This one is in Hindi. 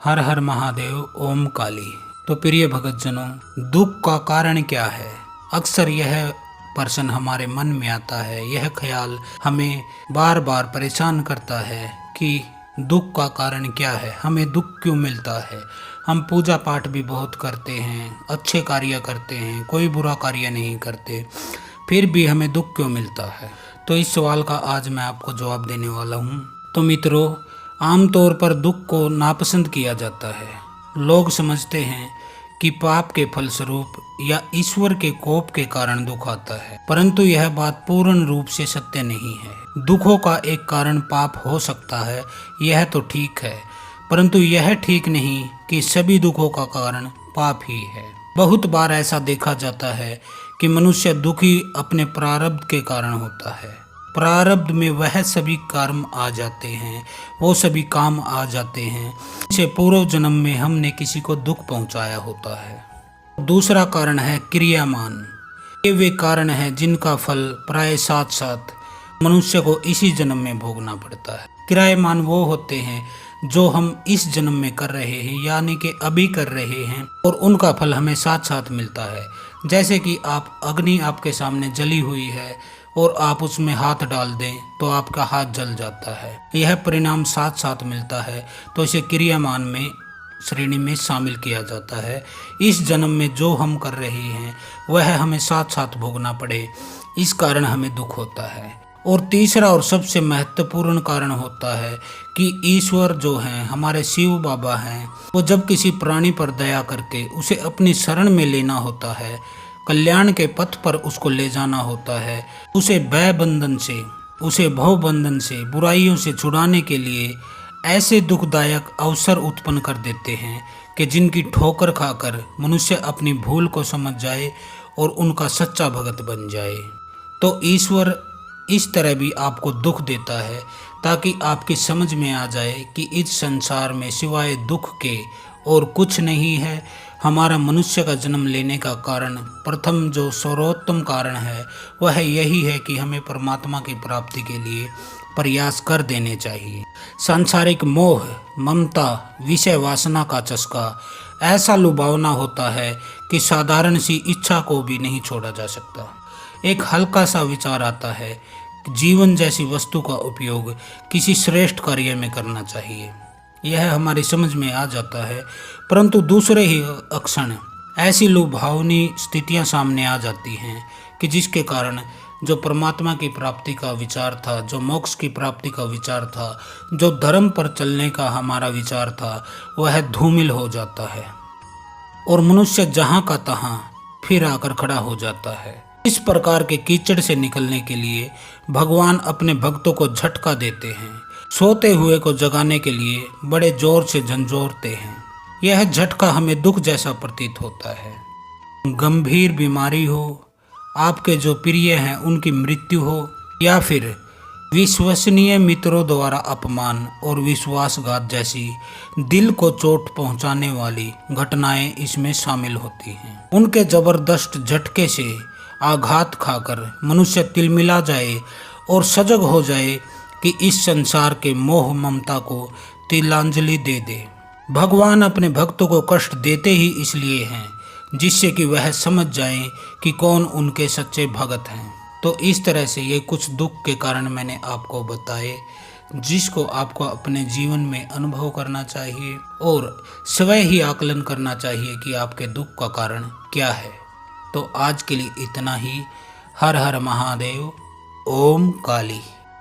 हर हर महादेव ओम काली। तो प्रिय भगतजनों, दुख का कारण क्या है? अक्सर यह प्रश्न हमारे मन में आता है, यह ख्याल हमें बार बार परेशान करता है कि दुख का कारण क्या है, हमें दुख क्यों मिलता है। हम पूजा पाठ भी बहुत करते हैं, अच्छे कार्य करते हैं, कोई बुरा कार्य नहीं करते, फिर भी हमें दुख क्यों मिलता है। तो इस सवाल का आज मैं आपको जवाब देने वाला हूँ। तो मित्रों, आमतौर पर दुख को नापसंद किया जाता है। लोग समझते हैं कि पाप के फलस्वरूप या ईश्वर के कोप के कारण दुख आता है, परंतु यह बात पूर्ण रूप से सत्य नहीं है। दुखों का एक कारण पाप हो सकता है, यह तो ठीक है, परंतु यह ठीक नहीं कि सभी दुखों का कारण पाप ही है। बहुत बार ऐसा देखा जाता है कि मनुष्य दुखी अपने प्रारब्ध के कारण होता है। प्रारब्ध में वह सभी कर्म आ जाते हैं, वो सभी काम आ जाते हैं जिसे पूर्व जन्म में हमने किसी को दुख पहुंचाया होता है। दूसरा कारण है क्रियामान। ये वे कारण हैं जिनका फल प्राय साथ साथ मनुष्य को इसी जन्म में भोगना पड़ता है। क्रियामान वो होते हैं जो हम इस जन्म में कर रहे हैं, यानी कि अभी कर रहे हैं, और उनका फल हमें साथ साथ मिलता है। जैसे कि अग्नि आपके सामने जली हुई है और आप उसमें हाथ डाल दें तो आपका हाथ जल जाता है, यह परिणाम साथ साथ मिलता है, तो इसे क्रियामान में श्रेणी में शामिल किया जाता है। इस जन्म में जो हम कर रहे हैं वह हमें साथ साथ भोगना पड़े, इस कारण हमें दुख होता है। और तीसरा और सबसे महत्वपूर्ण कारण होता है कि ईश्वर जो हैं, हमारे शिव बाबा हैं, वो जब किसी प्राणी पर दया करके उसे अपनी शरण में लेना होता है, कल्याण के पथ पर उसको ले जाना होता है, उसे भय बंधन से, उसे भव बंधन से, बुराइयों से छुड़ाने के लिए ऐसे दुखदायक अवसर उत्पन्न कर देते हैं कि जिनकी ठोकर खाकर मनुष्य अपनी भूल को समझ जाए और उनका सच्चा भगत बन जाए। तो ईश्वर इस तरह भी आपको दुख देता है ताकि आपकी समझ में आ जाए कि इस संसार में सिवाय दुख के और कुछ नहीं है। हमारा मनुष्य का जन्म लेने का कारण, प्रथम जो सर्वोत्तम कारण है, वह यही है कि हमें परमात्मा की प्राप्ति के लिए प्रयास कर देने चाहिए। सांसारिक मोह, ममता, विषय वासना का चस्का ऐसा लुभावना होता है कि साधारण सी इच्छा को भी नहीं छोड़ा जा सकता। एक हल्का सा विचार आता है, जीवन जैसी वस्तु का उपयोग किसी श्रेष्ठ कार्य में करना चाहिए, यह हमारी समझ में आ जाता है, परंतु दूसरे ही क्षण ऐसी लुभावनी स्थितियां सामने आ जाती हैं कि जिसके कारण जो परमात्मा की प्राप्ति का विचार था, जो मोक्ष की प्राप्ति का विचार था, जो धर्म पर चलने का हमारा विचार था, वह धूमिल हो जाता है और मनुष्य जहाँ का तहाँ फिर आकर खड़ा हो जाता है। इस प्रकार के कीचड़ से निकलने के लिए भगवान अपने भक्तों को झटका देते हैं, सोते हुए को जगाने के लिए बड़े जोर से झंझोरते हैं। यह झटका हमें दुख जैसा प्रतीत होता है। गंभीर बीमारी हो, आपके जो प्रिय हैं उनकी मृत्यु हो, या फिर विश्वसनीय मित्रों द्वारा अपमान और विश्वासघात जैसी दिल को चोट पहुंचाने वाली घटनाएं इसमें शामिल होती हैं। उनके जबरदस्त झटके से आघात खाकर मनुष्य तिलमिला जाए और सजग हो जाए कि इस संसार के मोह ममता को तिलांजलि दे दे। भगवान अपने भक्तों को कष्ट देते ही इसलिए हैं जिससे कि वह समझ जाएं कि कौन उनके सच्चे भगत हैं। तो इस तरह से ये कुछ दुख के कारण मैंने आपको बताए, जिसको आपको अपने जीवन में अनुभव करना चाहिए और स्वयं ही आकलन करना चाहिए कि आपके दुख का कारण क्या है। तो आज के लिए इतना ही। हर हर महादेव। ओम काली।